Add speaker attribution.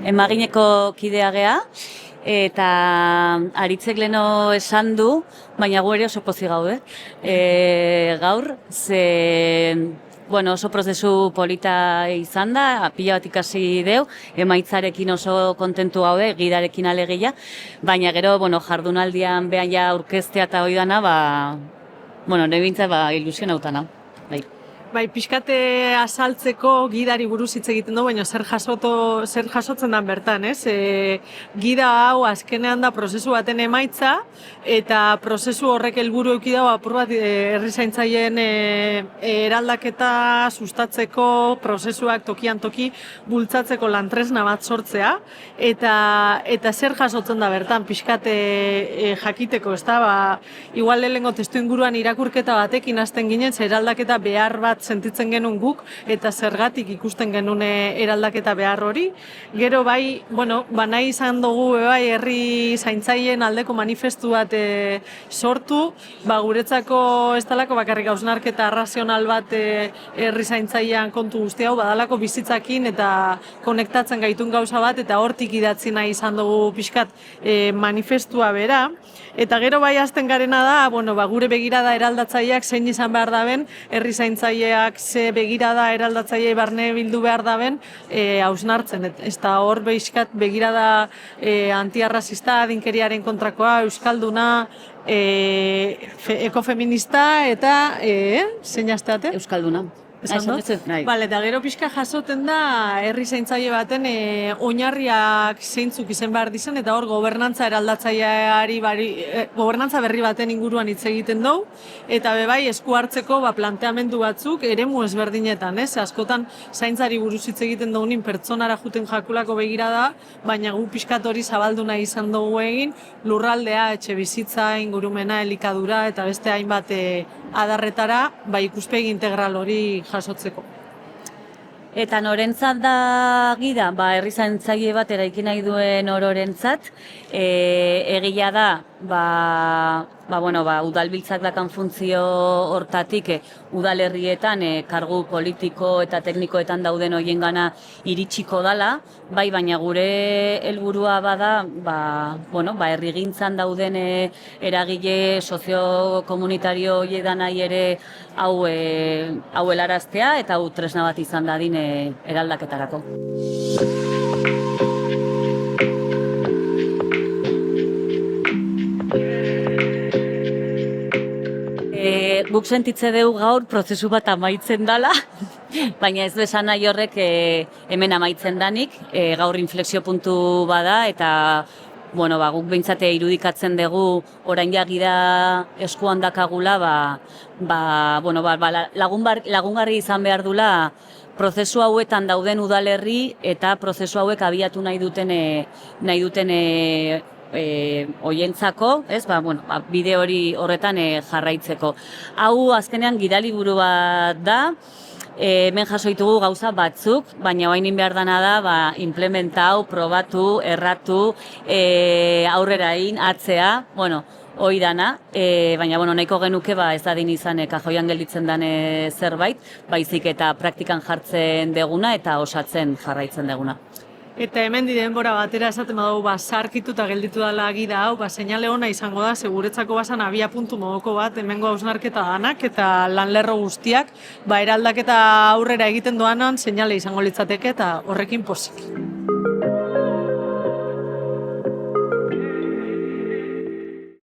Speaker 1: emagineko kidea gea, eta Aritzek leno esan du, baina gu ere oso pozik gaude. Gaur, oso prozesu polita izan da, pila bat ikasi deu, emaitzarekin oso kontentu gaude, gidarekin alegia, baina gero, jardunaldian behan ja aurkeztea eta hori dana, nire bintzat ilusion hautana.
Speaker 2: Bai, pixkate azaltzeko gidari buruz hitz egiten du, baina zer jasotzen da bertan, ez? Gida hau azkenean da prozesu baten emaitza, eta prozesu horrek helburu eduki dago apur bat herrizaintzaileen eraldaketa sustatzeko, prozesuak tokian toki bultzatzeko lantresna bat sortzea, eta zer jasotzen da bertan, pixkate jakiteko, ez da? Igual lehengo testu inguruan irakurketa batekin hasten ginen, zer eraldaketa behar bat sentitzen genuen guk eta zergatik ikusten genuen eraldaketa behar hori. Gero nahi izan dugu herri zaintzaileen aldeko manifestu bat sortu, guretzako ez dalako bakarrik hausnarketa arrazional bat herri zaintzailean kontu guzti hau, badalako bizitzakin eta konektatzen gaitun gauza bat, eta hortik idatzi nahi izan dugu pixkat manifestua bera. Eta gero hasten garena da, gure begirada eraldatzaileak zein izan behar daben, herri zaintzaileak ze begirada eraldatzaile barne bildu behar daben hausnartzen. Eta hor begirada antiarrazista, adinkeriaren kontrakoa, euskalduna, ekofeminista eta zein asteate?
Speaker 1: Euskalduna.
Speaker 2: Eta gero pixka jasoten da herri zaintzaile baten oinarriak zeintzuk izen behar dizen, eta hor gobernantza eraldatzaileari gobernantza berri baten inguruan hitz egiten dugu, eta esku hartzeko planteamendu batzuk eremu ezberdinetan, askotan zaintzari buruz hitz egiten dugunin pertsonara juten jakulako begirada, baina gu pixkat hori zabaldu nahi izan dugu egin, lurraldea, etxe bizitza, ingurumena, elikadura eta beste hainbat adarretara ikuspegi integral hori jasotzeko.
Speaker 1: Eta norentzat da gida, herri zaintzaile bat eraiki nahi duen ororentzat, egia da, udalbiltzak dakan funtzio hortatik udalerrietan kargu politiko eta teknikoetan dauden horien gana iritsiko dala, baina gure helburua bada, herrigintzan dauden eragile soziokomunitario horietan nahi ere hau helaraztea eta hau tresna bat izan dadin eraldaketarako. Guk sentitze dugu gaur prozesu bat amaitzen dala, baina ez du esan nahi horrek hemen amaitzen danik, gaur inflexio puntu bada, eta guk behintzate irudikatzen dugu orain gida eskuan dakagula, lagungarri izan behar dula prozesu hauetan dauden udalerri eta prozesu hauek abiatu nahi duten oientzako, bide hori horretan jarraitzeko. Hau azkenean gidaliburu bat da, hemen jaso ditugu gauza batzuk, baina orain behar dana da implementau, probatu, erratu, aurrera egin, atzea, hori dana, baina nahiko genuke ez dadin izan kajoian gelditzen den zerbait, baizik eta praktikan jartzen deguna eta osatzen jarraitzen deguna.
Speaker 2: Eta hemen denbora batera esaten badugu sarkitu eta gelditu dela gida hau, seinale ona izango da, seguretzako basan abia puntu modoko bat, hemengo hausnarketa danak eta lanlerro guztiak, eraldaketa aurrera egiten doanan seinale izango litzateke eta horrekin pozik.